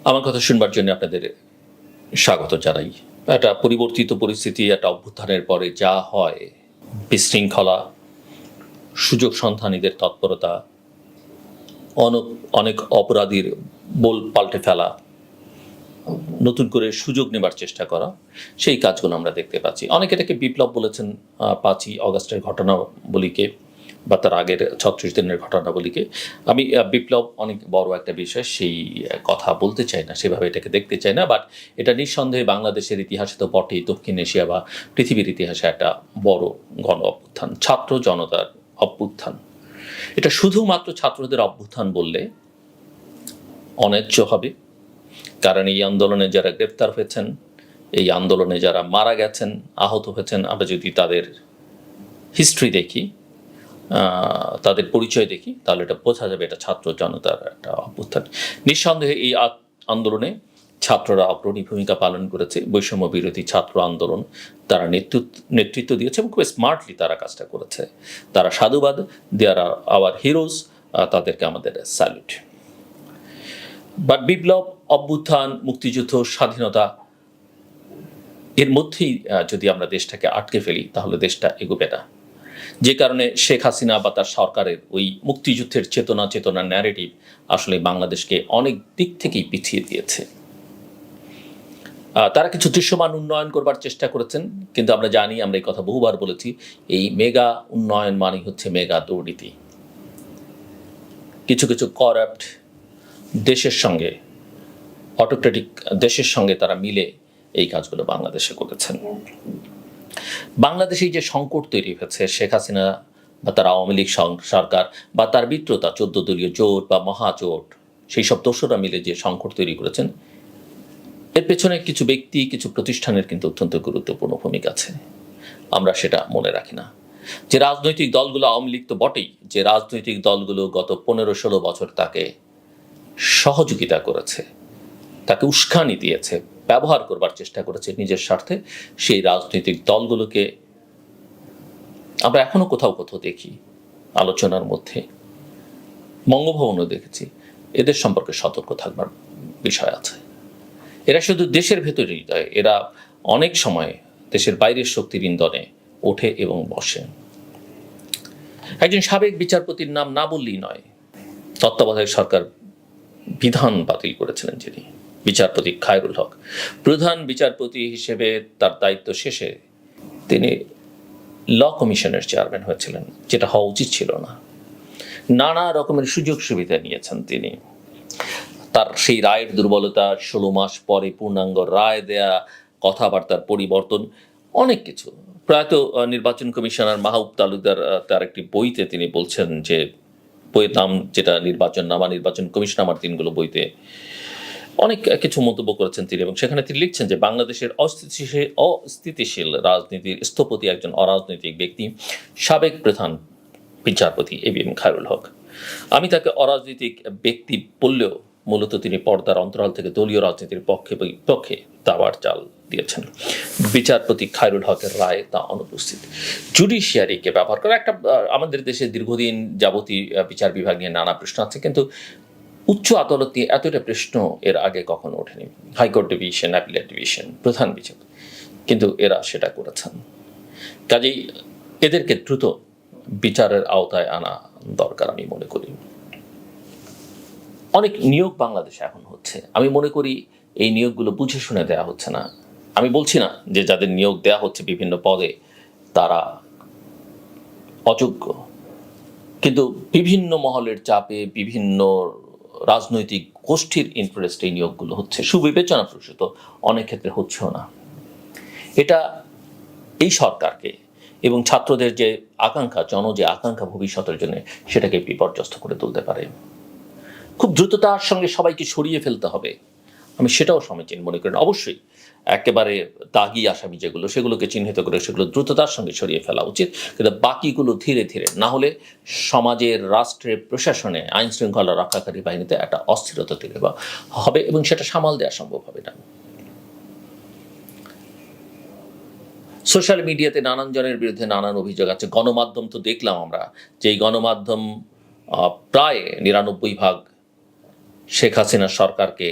আমার কথা শুনবার জন্য আপনাদের স্বাগত জানাই। একটা পরিবর্তিত পরিস্থিতি, একটা অভ্যুত্থানের পরে যা হয়, বিশৃঙ্খলা, সুযোগ সন্ধানীদের তৎপরতা, অনেক অপরাধীর বোল পাল্টে ফেলা, নতুন করে সুযোগ নেবার চেষ্টা করা, সেই কাজগুলো আমরা দেখতে পাচ্ছি। অনেকে এটাকে বিপ্লব বলেছেন 5ই অগাস্টের ঘটনাবলীকে বা তার আগের 36 দিনের ঘটনাবলীকে। আমি বিপ্লব অনেক বড় একটা বিষয়, সেই কথা বলতে চাই না, সেভাবে এটাকে দেখতে চাই না। বাট এটা নিঃসন্দেহে বাংলাদেশের ইতিহাসে তো বটেই, দক্ষিণ এশিয়া বা পৃথিবীর ইতিহাসে একটা বড় গণ অভ্যুত্থান, ছাত্র জনতার অভ্যুত্থান। এটা শুধুমাত্র ছাত্রদের অভ্যুত্থান বললে অন্যায্য হবে, কারণ এই আন্দোলনে যারা গ্রেপ্তার হয়েছেন, এই আন্দোলনে যারা মারা গেছেন, আহত হয়েছেন, আমরা যদি তাদের হিস্ট্রি দেখি, তাদের পরিচয় দেখি, তাহলে এটা বোঝা যাবে এটা ছাত্র জনতার একটা অভ্যুত্থান। নিঃসন্দেহে এই আন্দোলনে ছাত্ররা অগ্রণী ভূমিকা পালন করেছে। বৈষম্য বিরোধী ছাত্র আন্দোলন তারা নেতৃত্ব দিয়েছে এবং খুব স্মার্টলি তারা কাজটা করেছে। তারা সাধুবাদ, দে আর আওয়ার হিরোজ, তাদেরকে আমাদের স্যালুট। বাট বিপ্লব, অভ্যুত্থান, মুক্তিযুদ্ধ, স্বাধীনতা, এর মধ্যেই যদি আমরা দেশটাকে আটকে ফেলি তাহলে দেশটা এগোবে না। যে কারণে শেখ হাসিনা বা তার সরকারের ওই মুক্তিযুদ্ধের চেতনা ন্যারেটিভ আসলে বাংলাদেশকে অনেক দিক থেকেই পিছিয়ে দিয়েছে। তারা কিছু দৃশ্যমান উন্নয়ন করবার চেষ্টা করেছেন, কিন্তু আমরা জানি, আমরা এই কথা বহুবার বলেছি, এই মেগা উন্নয়ন মানে হচ্ছে মেগা দুর্নীতি। কিছু করাপ্ট দেশের সঙ্গে, অটোক্রেটিক দেশের সঙ্গে তারা মিলে এই কাজগুলো বাংলাদেশে করেছেন। বাংলাদেশে যে সংকট তৈরি হয়েছে, শেখ হাসিনা বা তার আওয়ামী লীগ সরকার বা তার মিত্রতা 14 দলীয় জোট বা মহাজোট, সেই সব দোষরা মিলে যে সংকট তৈরি করেছেন, এর পেছনে কিছু ব্যক্তি, কিছু প্রতিষ্ঠানের কিন্তু অত্যন্ত গুরুত্বপূর্ণ ভূমিকা আছে। আমরা সেটা মনে রাখি না। যে রাজনৈতিক দলগুলো, আওয়ামী লীগ তো বটেই, যে রাজনৈতিক দলগুলো গত 15-16 বছর তাকে সহযোগিতা করেছে, তাকে উস্কানি দিয়েছে, ব্যবহার করবার চেষ্টা করেছে নিজের স্বার্থে, সেই রাজনৈতিক দলগুলোকে আমরা এখনো কোথাও দেখি আলোচনার মধ্যে, বঙ্গভবনও দেখেছি। এদের সম্পর্কে সতর্ক থাকবার বিষয় আছে। এরা শুধু দেশের ভেতরেই নয়, এরা অনেক সময় দেশের বাইরের শক্তির ইন্ধনে ওঠে এবং বসে। একজন সাবেক বিচারপতির নাম না বললেই নয়, তত্ত্বাবধায়ক সরকার বিধান বাতিল করেছিলেন যিনি, বিচারপতি খায়রুল হক। প্রধান বিচারপতি হিসেবে তার দায়িত্ব শেষে তিনি ল কমিশনের চেয়ারম্যান হয়েছিলেন, যেটা হওয়া উচিত ছিল না। নানা রকমের সুযোগ সুবিধা নিয়েছেন তিনি। তার সেই রায়ের দুর্বলতা, 16 মাস পরে পূর্ণাঙ্গ রায় দেয়া, কথাবার্তার পরিবর্তন, অনেক কিছু। প্রয়াত নির্বাচন কমিশনার মাহবুব তালুকদার তার একটি বইতে তিনি বলছেন, যে বইয়ের নাম যেটা নির্বাচন কমিশনার দিনগুলো, বইতে অনেক কিছু মন্তব্য করেছেন তিনি, এবং সেখানে তিনি লিখছেন যে বাংলাদেশের অস্থিতিশীল রাজনীতির স্থপতি একজন অরাজনৈতিক ব্যক্তি, সাবেক প্রধান বিচারপতি ABM খায়রুল হক। আমি তাকে অরাজনৈতিক ব্যক্তি বললেও মূলত তিনি পর্দার অন্তরাল থেকে দলীয় রাজনীতির পক্ষে দাবার চাল দিয়েছেন। বিচারপতি খায়রুল হকের রায় তা অনুপস্থিত। জুডিশিয়ারিকে ব্যবহার করা একটা, আমাদের দেশে দীর্ঘদিন যাবতীয় বিচার বিভাগ নিয়ে নানা প্রশ্ন আছে, কিন্তু উচ্চ আদালত নিয়ে এতটা প্রশ্ন এর আগে কখনো ওঠেনি। হাইকোর্ট ডিভিশন, অ্যাপিলেট ডিভিশন, প্রধান বিচারপতি, কিন্তু এরা সেটা করেছেন। কাজেই এদেরকে দ্রুত বিচারের আওতায় আনা দরকার আমি মনে করি। অনেক নিয়োগ বাংলাদেশে এখন হচ্ছে, আমি মনে করি এই নিয়োগগুলো বুঝে শুনে দেওয়া হচ্ছে না। আমি বলছি না যে যাদের নিয়োগ দেওয়া হচ্ছে বিভিন্ন পদে তারা অযোগ্য, কিন্তু বিভিন্ন মহলের চাপে, বিভিন্ন রাজনৈতিক গোষ্ঠীর ইন্টারেস্টে এই নিয়োগগুলো হচ্ছে, সুবিবেচনা প্রসূত অনেক ক্ষেত্রে হচ্ছেও না। এটা এই সরকারকে এবং ছাত্রদের যে আকাঙ্ক্ষা, যে আকাঙ্ক্ষা ভবিষ্যতের জন্য, সেটাকে বিপর্যস্ত করে তুলতে পারে। খুব দ্রুততার সঙ্গে সবাইকে সরিয়ে ফেলতে হবে, আমি সেটাও সমীচীন মনে করি না। অবশ্যই একেবারে দাগি আসামি যেগুলো, সেগুলোকে চিহ্নিত করে সেগুলো দ্রুততার সঙ্গে সরিয়ে ফেলা উচিত, কিন্তু বাকিগুলো ধীরে ধীরে, না হলে সমাজের, রাষ্ট্রের, প্রশাসনে, আইন শৃঙ্খলা রক্ষাকারী বাহিনীতে একটা অস্থিরতা তৈরি হবে এবং সেটা সামাল দেওয়া সম্ভব হবে না। সোশ্যাল মিডিয়াতে নানান জনের বিরুদ্ধে নানান অভিযোগ আছে। গণমাধ্যম তো দেখলাম আমরা, যে এই গণমাধ্যম প্রায় 99% শেখ হাসিনা সরকারকে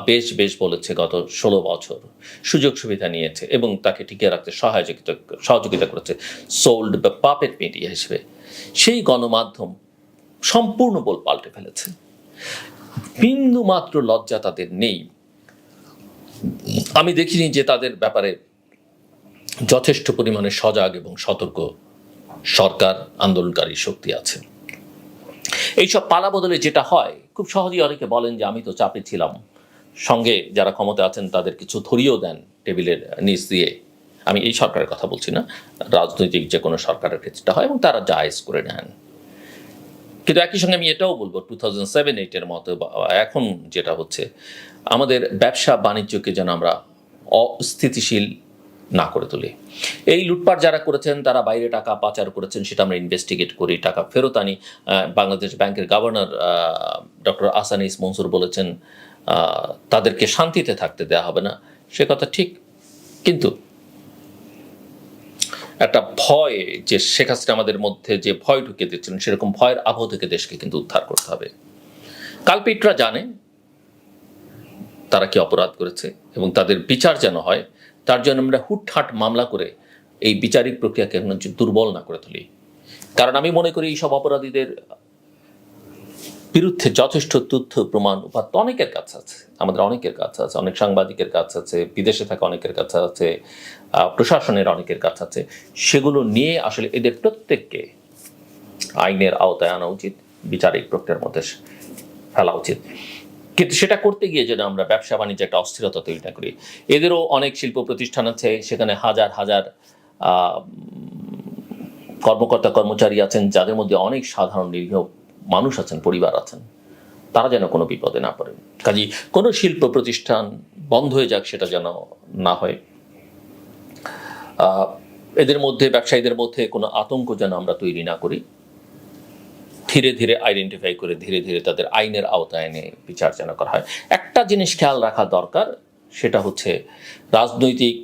বেশ বেশ বলেছে গত 16 বছর, সুযোগ সুবিধা নিয়েছে এবং তাকে টিকিয়ে রাখতে সহযোগিতা করেছে সোল্ড বা পাপেট মিডিয়া হিসেবে, সেই গণমাধ্যম সম্পূর্ণ পাল্টে ফেলেছে। বিন্দু মাত্র লজ্জা তাদের নেই। আমি দেখিনি যে তাদের ব্যাপারে যথেষ্ট পরিমাণে সজাগ এবং সতর্ক সরকার, আন্দোলনকারী শক্তি আছে। এইসব পালা বদলে যেটা হয়, খুব সহজেই অনেকে বলেন যে আমি তো চাপে ছিলাম, সঙ্গে যারা ক্ষমতা আছেন তাদের কিছু ধরিয়েও দেন টেবিলের নিচ দিয়ে। আমি এই সরকারের কথা বলছি না, রাজনৈতিক যে কোনো সরকারের ক্ষেত্রে হয় এবং তারা জায়েজ করে নেন। কিন্তু একই সঙ্গে আমি এটাও বলবো 2007-8 মতো এখন যেটা হচ্ছে, আমাদের ব্যবসা বাণিজ্যকে যেন আমরা অস্থিতিশীল না করে তুলি। এই লুটপাট যারা করেছেন তারা বাইরে টাকা পাচার করেছেন, সেটা আমরা ইনভেস্টিগেট করি, টাকা ফেরত আনি। বাংলাদেশ ব্যাংকের গভর্নর ডক্টর আহসানিস মনসুর বলেছেন তাদেরকে শান্তিতে থাকতে দেওয়া হবে না, সে কথা ঠিক। কিন্তু একটা ভয়, যে শেখ হাসিনা আমাদের মধ্যে যে ভয় ঢুকিয়ে দিচ্ছিলেন, সেরকম ভয়ের আবহ থেকে দেশকে কিন্তু উদ্ধার করতে হবে। কালপিটরা জানে তারা কি অপরাধ করেছে এবং তাদের বিচার যেন হয়, তার জন্য আমরা হুটহাট মামলা করে এই বিচারিক প্রক্রিয়াকে দুর্বল না করে তুলি। কারণ আমি মনে করি এইসব অপরাধীদের বিরুদ্ধে যথেষ্ট তথ্য প্রমাণ উপাত্ত অনেকের কাছে আছে, আমাদের অনেকের কাছে আছে, অনেক সাংবাদিকের কাছে আছে, বিদেশে থাকা অনেকের কাছে আছে, প্রশাসনের অনেকের কাছে আছে। সেগুলো নিয়ে আসলে এদের প্রত্যেককে আইনের আওতায় আনা উচিত, বিচারিক প্রক্রিয়ার মধ্যে ফেলা উচিত। কিন্তু সেটা করতে গিয়ে যেন আমরা ব্যবসা বাণিজ্যে একটা অস্থিরতা তৈরি না করি। এদেরও অনেক শিল্প প্রতিষ্ঠান আছে, সেখানে হাজার হাজার কর্মকর্তা কর্মচারী আছেন, যাদের মধ্যে অনেক সাধারণ নিরীহ মানুষ আছেন, পরিবার আছেন, তারা যেন কোনো বিপদে না পড়েন। কাজেই কোনো শিল্প প্রতিষ্ঠান বন্ধ হয়ে যাক, সেটা যেন না হয়। এদের মধ্যে, ব্যবসায়ীদের মধ্যে কোনো আতঙ্ক যেন আমরা তৈরি না করি। ধীরে ধীরে আইডেন্টিফাই করে ধীরে ধীরে তাদের আইনের আওতায় এনে বিচার যেন করা হয়। একটা জিনিস খেয়াল রাখা দরকার, সেটা হচ্ছে রাজনৈতিক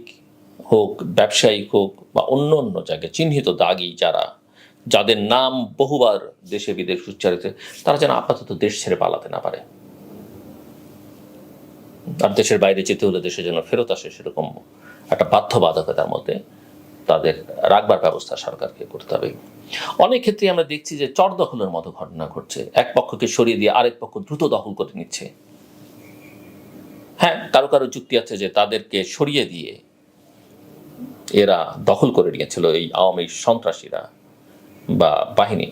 হোক, ব্যবসায়িক হোক বা অন্য অন্য জায়গায় চিহ্নিত দাগী যাদের নাম বহুবার দেশে বিদেশ উচ্চারিত, তারা যেন আপাতত দেশ ছেড়ে পালাতে না পারে। আর দেশের বাইরে যেতে হলে দেশে যেন ফেরত আসে, সেরকম একটা বাধ্যবাধকতার মধ্যে তাদের রাখবার ব্যবস্থা সরকারকে করতে হবে। অনেক ক্ষেত্রে আমরা দেখছি যে চর দখলের মতো ঘটনা ঘটছে, এক পক্ষকে সরিয়ে দিয়ে আরেক পক্ষ দ্রুত দখল করে নিচ্ছে। হ্যাঁ, কারো কারো যুক্তি আছে যে তাদেরকে সরিয়ে দিয়ে এরা দখল করে নিয়েছিল এই আওয়ামী সন্ত্রাসীরা বা বাহিনী,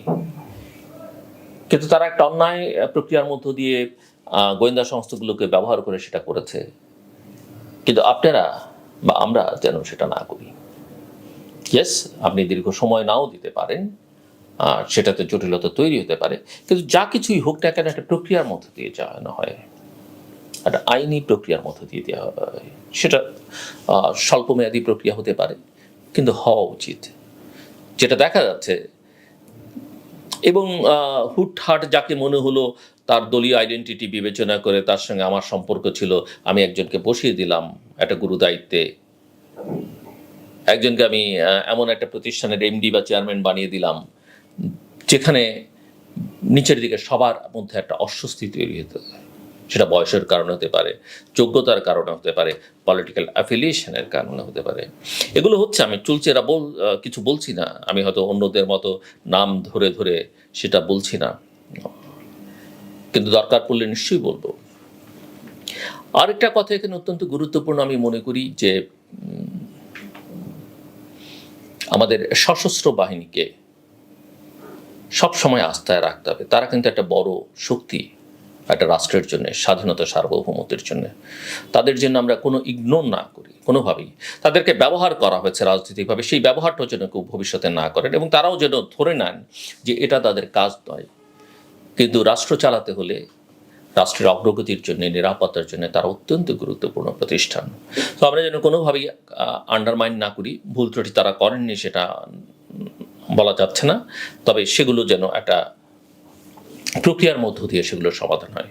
কিন্তু তারা একটা অন্যায় প্রক্রিয়ার মধ্য দিয়ে গোয়েন্দা সংস্থাগুলোকে ব্যবহার করে সেটা করেছে। কিন্তু আপনারা বা আমরা যেন সেটা না করি। ইয়েস, আপনি দীর্ঘ সময় নাও দিতে পারেন, আর সেটাতে জটিলতা তৈরি হতে পারে, কিন্তু যা কিছুই হোক না কেন একটা প্রক্রিয়ার মধ্যে দিয়ে যাওয়ানো হয়, একটা আইনি প্রক্রিয়ার মধ্যে দিয়ে দেওয়া হয়। সেটা স্বল্পমেয়াদী প্রক্রিয়া হতে পারে, কিন্তু হওয়া উচিত। যেটা দেখা যাচ্ছে, এবং হুটহাট যাকে মনে হলো তার দলীয় আইডেন্টিটি বিবেচনা করে তার সঙ্গে আমার সম্পর্ক ছিল, আমি একজনকে বসিয়ে দিলাম একটা গুরু দায়িত্বে, একজনকে আমি এমন একটা প্রতিষ্ঠানের এমডি বা চেয়ারম্যান বানিয়ে দিলাম যেখানে নিচের দিকে সবার মধ্যে একটা অস্বস্তি তৈরি হতে পারে। সেটা বয়সের কারণে হতে পারে, যোগ্যতার কারণে হতে পারে, পলিটিক্যাল অ্যাফিলিয়েশনের কারণে হতে পারে। এগুলো হচ্ছে, আমি চুলচেরা কিছু বলছি না, আমি হয়তো অন্যদের মতো নাম ধরে ধরে সেটা বলছি না, কিন্তু দরকার পড়লে নিশ্চয়ই বলবো। আরেকটা কথা এখানে অত্যন্ত গুরুত্বপূর্ণ আমি মনে করি, যে আমাদের সশস্ত্র বাহিনীকে সবসময় আস্থায় রাখতে হবে। তারা কিন্তু একটা বড় শক্তি একটা রাষ্ট্রের জন্য, স্বাধীনতা সার্বভৌমত্বের জন্য। তাদের জন্য আমরা কোনো ইগনোর না করি কোনোভাবেই। তাদেরকে ব্যবহার করা হয়েছে রাজনৈতিকভাবে, সেই ব্যবহারটাও যেন কেউ ভবিষ্যতে না করেন, এবং তারাও যেন ধরে নেন যে এটা তাদের কাজ নয়। কিন্তু রাষ্ট্র চালাতে হলে, রাষ্ট্রের অগ্রগতির জন্য, নিরাপত্তার জন্য তারা অত্যন্ত গুরুত্বপূর্ণ প্রতিষ্ঠান। তো আমরা যেন কোনোভাবেই আন্ডারমাইন না করি। ভুল ত্রুটি তারা করেননি সেটা বলা যাচ্ছে না, তবে সেগুলো যেন একটা প্রক্রিয়ার মধ্য দিয়ে সেগুলোর সমাধান হয়।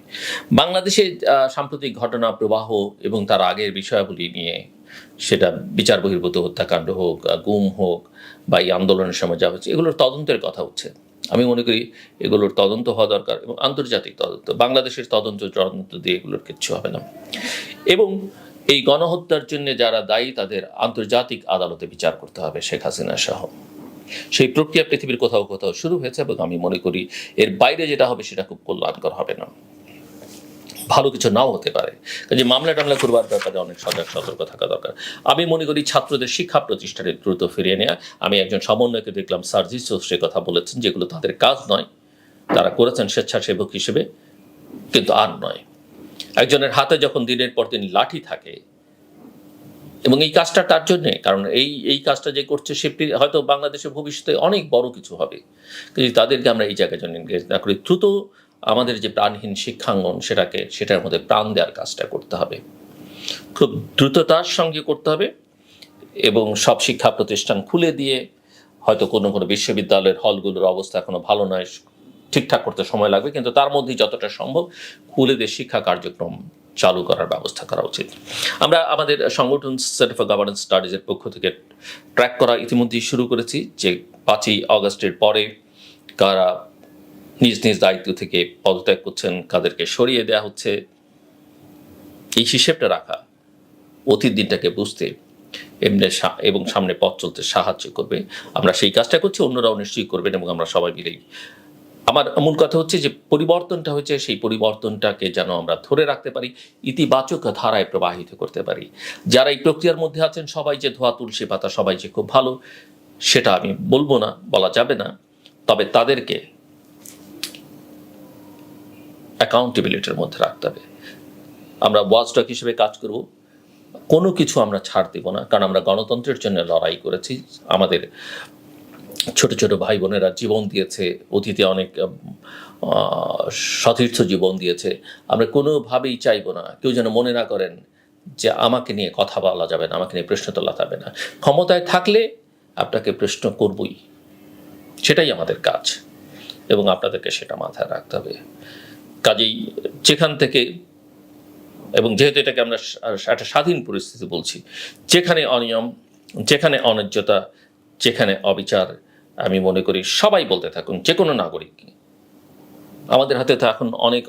বাংলাদেশে সাম্প্রতিক ঘটনা প্রবাহ এবং তার আগের বিষয়াবলী নিয়ে, সেটা বিচার বহির্ভূত হত্যাকাণ্ড হোক, গুম হোক, বা এই আন্দোলনের সময় যা হচ্ছে, এগুলোর তদন্তের কথা হচ্ছে। আমি মনে করি এগুলোর তদন্ত হওয়া দরকার এবং আন্তর্জাতিক তদন্ত, বাংলাদেশের তদন্ত দিয়ে এগুলোর কিচ্ছু হবে না। এবং এই গণহত্যার জন্য যারা দায়ী তাদের আন্তর্জাতিক আদালতে বিচার করতে হবে, শেখ হাসিনা সহ। সেই প্রক্রিয়া পৃথিবীর কোথাও কোথাও শুরু হয়েছে এবং আমি মনে করি এর বাইরে যেটা হবে সেটা খুব কল্যাণকর হবে না, ভালো কিছু নাও হতে পারে। কাজে মামলা টামলা করবার ব্যাপারে অনেক সজাগ সতর্ক থাকা দরকার। আমি মনে করি ছাত্রদের শিক্ষা প্রতিষ্ঠানে দ্রুত ফিরিয়ে নেওয়া। আমি একজন সমন্বয়কে দেখলাম, সার্জিস সে কথা বলেছেন, যেগুলো তাদের কাজ নয়, তারা করেছেন স্বেচ্ছাসেবক হিসেবে, কিন্তু আর নয়। একজনের হাতে যখন দিনের পর দিন লাঠি থাকে এবং এই কাজটা তার জন্যে, কারণ এই কাজটা যে করছে সে হয়তো বাংলাদেশের ভবিষ্যতে অনেক বড় কিছু হবে, কিন্তু তাদেরকে আমরা এই জায়গায় জন্য এনগেজ না করি, দ্রুত আমাদের যে প্রাণহীন শিক্ষাঙ্গন সেটার মধ্যে প্রাণ দেওয়ার কাজটা করতে হবে, খুব দ্রুততার সঙ্গে করতে হবে। এবং সব শিক্ষা প্রতিষ্ঠান খুলে দিয়ে, হয়তো কোনো কোনো বিশ্ববিদ্যালয়ের হলগুলোর অবস্থা এখনো ভালো নয়, ঠিকঠাক করতে সময় লাগবে, কিন্তু তার মধ্যেই যতটা সম্ভব খুলে দিয়ে শিক্ষা কার্যক্রম চালু করার ব্যবস্থা করা উচিত। আমরা আমাদের সংগঠন সেন্টার ফর গভর্নেন্স স্টাডিজের পক্ষ থেকে ট্র্যাক করা ইতিমধ্যেই শুরু করেছি, যে 5ই অগস্টের পরে কারা নিজ নিজ দায়িত্ব থেকে পদত্যাগ করছেন, কাদেরকে সরিয়ে দেওয়া হচ্ছে, এই হিসেবটা রাখা অতীত দিনটাকে বুঝতে এমনি এবং সামনে পথ চলতে সাহায্য করবে। আমরা সেই কাজটা করছি, অন্যরাও নিশ্চয়ই করবেন এবং আমরা সবাই মিলেই। আমার মূল কথা হচ্ছে যে পরিবর্তনটা হচ্ছে, সেই পরিবর্তনটাকে যেন আমরা ধরে রাখতে পারি, ইতিবাচক ধারায় প্রবাহিত করতে পারি। যারা এই প্রক্রিয়ার মধ্যে আছেন সবাই যে ধোয়া তুলসী পাতা, সবাই যে খুব ভালো, সেটা আমি বলবো না, বলা যাবে না, তবে তাদেরকে অ্যাকাউন্টেবিলিটির মধ্যে রাখতে হবে। আমরা ওয়াচডগ হিসেবে কাজ করব, কোনো কিছু আমরা ছাড় দেব না, কারণ আমরা গণতন্ত্রের জন্য লড়াই করেছি। আমাদের ছোট ছোট ভাই বোনেরা জীবন দিয়েছে, অতীতে অনেক সতীর্থ জীবন দিয়েছে। আমরা কোনোভাবেই চাইব না কেউ যেন মনে না করেন যে আমাকে নিয়ে কথা বলা যাবে না, আমাকে নিয়ে প্রশ্ন তোলা যাবে না। ক্ষমতায় থাকলে আপনাকে প্রশ্ন করবই, সেটাই আমাদের কাজ এবং আপনাদেরকে সেটা মাথায় রাখতে হবে। কাজেই যেখান থেকে, এবং যেহেতু এটাকে আমরা একটা স্বাধীন পরিস্থিতি বলছি, যেখানে অনিয়ম, যেখানে অন্যায্যতা, যেখানে অবিচার, আমি মনে করি সবাই বলতে থাকুন, যে কোনো নাগরিক। আমাদের হাতে তো এখন অনেক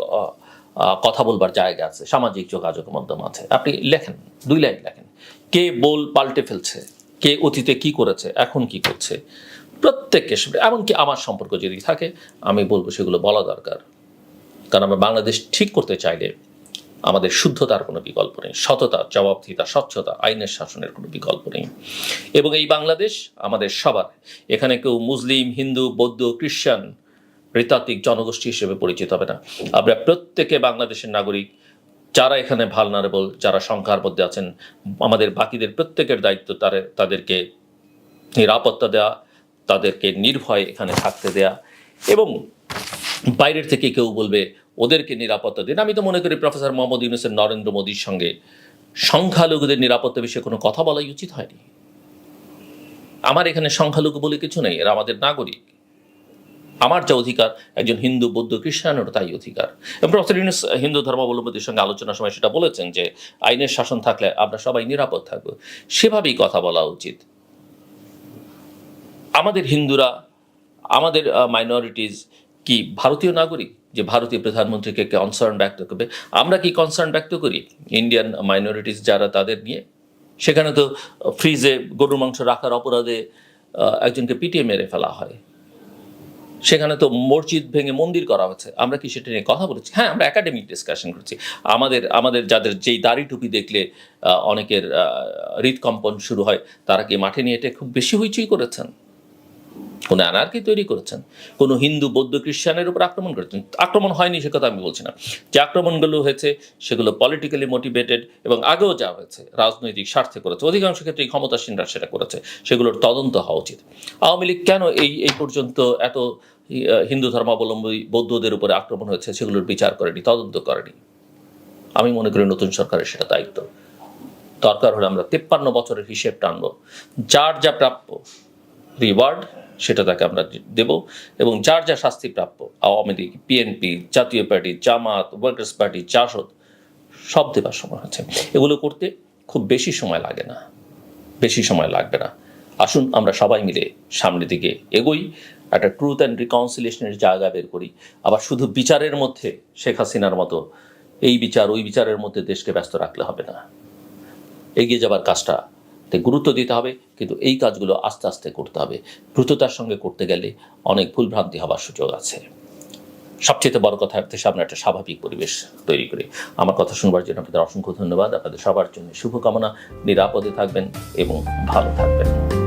কথা বলবার জায়গা আছে, সামাজিক যোগাযোগ মাধ্যম আছে। আপনি লেখেন, 2 লাইন লেখেন, কে পাল্টে ফেলছে, কে অতীতে কি করেছে, এখন কি করছে, প্রত্যেককে, এমনকি আমার সম্পর্ক যদি থাকে, আমি বলবো সেগুলো বলা দরকার। কারণ আমরা বাংলাদেশ ঠিক করতে চাইলে আমাদের শুদ্ধতার কোনো বিকল্প নেই, সততা, জবাবদিহিতা, স্বচ্ছতা, আইনের শাসনের কোনো বিকল্প নেই। এবং এই বাংলাদেশ আমাদের সবার, এখানে কেউ মুসলিম, হিন্দু, বৌদ্ধ, খ্রিস্টান, নৃতাত্ত্বিক জনগোষ্ঠী হিসেবে পরিচিত হবে না। আমরা প্রত্যেকে বাংলাদেশের নাগরিক। যারা এখানে ভালনারেবল, যারা সংখ্যার মধ্যে আছেন, আমাদের বাকিদের প্রত্যেকের দায়িত্ব তাদেরকে নিরাপত্তা দেওয়া, তাদেরকে নির্ভয়ে এখানে থাকতে দেয়া। এবং বাইরের থেকে কেউ বলবে ওদেরকে নিরাপত্তা দিন, আমি তো মনে করি প্রফেসর মোহাম্মদ ইউনূসের নরেন্দ্র মোদীর সঙ্গে সংখ্যালঘুদের নিরাপত্তা বিষয়ে কোনো কথা বলাই উচিত হয়নি। আমার এখানে সংখ্যালঘু বলে কিছু নেই, এরা আমাদের নাগরিক। আমার যা অধিকার, একজন হিন্দু, বৌদ্ধ, খ্রিস্টানেরও তাই অধিকার। এবং প্রফেসর ইউনূস হিন্দু ধর্মাবলম্বীদের সঙ্গে আলোচনার সময় সেটা বলেছেন যে আইনের শাসন থাকলে আমরা সবাই নিরাপদ থাকবো, সেভাবেই কথা বলা উচিত। আমাদের হিন্দুরা, আমাদের মাইনরিটিস কি ভারতীয় নাগরিক, যে ভারতীয় প্রধানমন্ত্রীকে কনসার্ন ব্যক্ত করবে? আমরা কি কনসার্ন ব্যক্ত করি ইন্ডিয়ান মাইনরিটিস যারা, তাদের নিয়ে? সেখানে তো ফ্রিজে গরুর মাংস রাখার অপরাধে একজনকে পিটিয়ে মেরে ফেলা হয়, সেখানে তো মসজিদ ভেঙে মন্দির করা হচ্ছে। আমরা কি সেটা নিয়ে কথা বলেছি? হ্যাঁ, আমরা একাডেমিক ডিসকাশন করছি। আমাদের যাদের যেই দাড়ি টুপি দেখলে অনেকের হৃদকম্পন শুরু হয়, তারা কি মাঠে নিয়ে এটা খুব বেশি হইচই করেছেন? কোনো অ্যানার্কি তৈরি করেছেন? কোনো হিন্দু, বৌদ্ধ, খ্রিস্টানের উপর আক্রমণ করেছেন? আক্রমণ হয়নি সে কথা আমি বলছি না। যে আক্রমণগুলো হয়েছে সেগুলো পলিটিক্যালি মোটিভেটেড, এবং আগেও যা হয়েছে রাজনৈতিক স্বার্থে করেছে, অধিকাংশ ক্ষেত্রে এই ক্ষমতাসীনরা সেটা করেছে, সেগুলোর তদন্ত হওয়া উচিত। আওয়ামী লীগ কেন এই পর্যন্ত এত হিন্দু ধর্মাবলম্বী বৌদ্ধদের উপরে আক্রমণ হয়েছে সেগুলোর বিচার করেনি, তদন্ত করেনি? আমি মনে করি নতুন সরকারের সেটা দায়িত্ব। দরকার হলে আমরা 53 বছরের হিসেব টানবো, যার যা প্রাপ্য রিওয়ার্ড সেটা তাকে আমরা দেব, এবং যার যা শাস্তি প্রাপ্য, আওয়ামী লীগ, বিএনপি, জাতীয় পার্টি, জামাত, ওয়ার্কার্স পার্টি, জাসদ, সব দেবার সময় হচ্ছে। এগুলো করতে খুব বেশি সময় লাগে না, বেশি সময় লাগবে না। আসুন আমরা সবাই মিলে সামনের দিকে এগোই, একটা ট্রুথ অ্যান্ড রিকনসিলিয়েশনের জায়গা বের করি। আবার শুধু বিচারের মধ্যে শেখ হাসিনার মতো এই বিচার ওই বিচারের মধ্যে দেশকে ব্যস্ত রাখলে হবে না। এগিয়ে যাবার কাজটাতে গুরুত্ব দিতে হবে, কিন্তু এই কাজগুলো আস্তে আস্তে করতে হবে। দ্রুততার সঙ্গে করতে গেলে অনেক ভুলভ্রান্তি হবার সুযোগ আছে। সবচেয়ে বড় কথা, দেশে আমরা একটা স্বাভাবিক পরিবেশ তৈরি করি। আমার কথা শুনবার জন্য আপনাদের অসংখ্য ধন্যবাদ। আপনাদের সবার জন্য শুভকামনা। নিরাপদে থাকবেন এবং ভালো থাকবেন।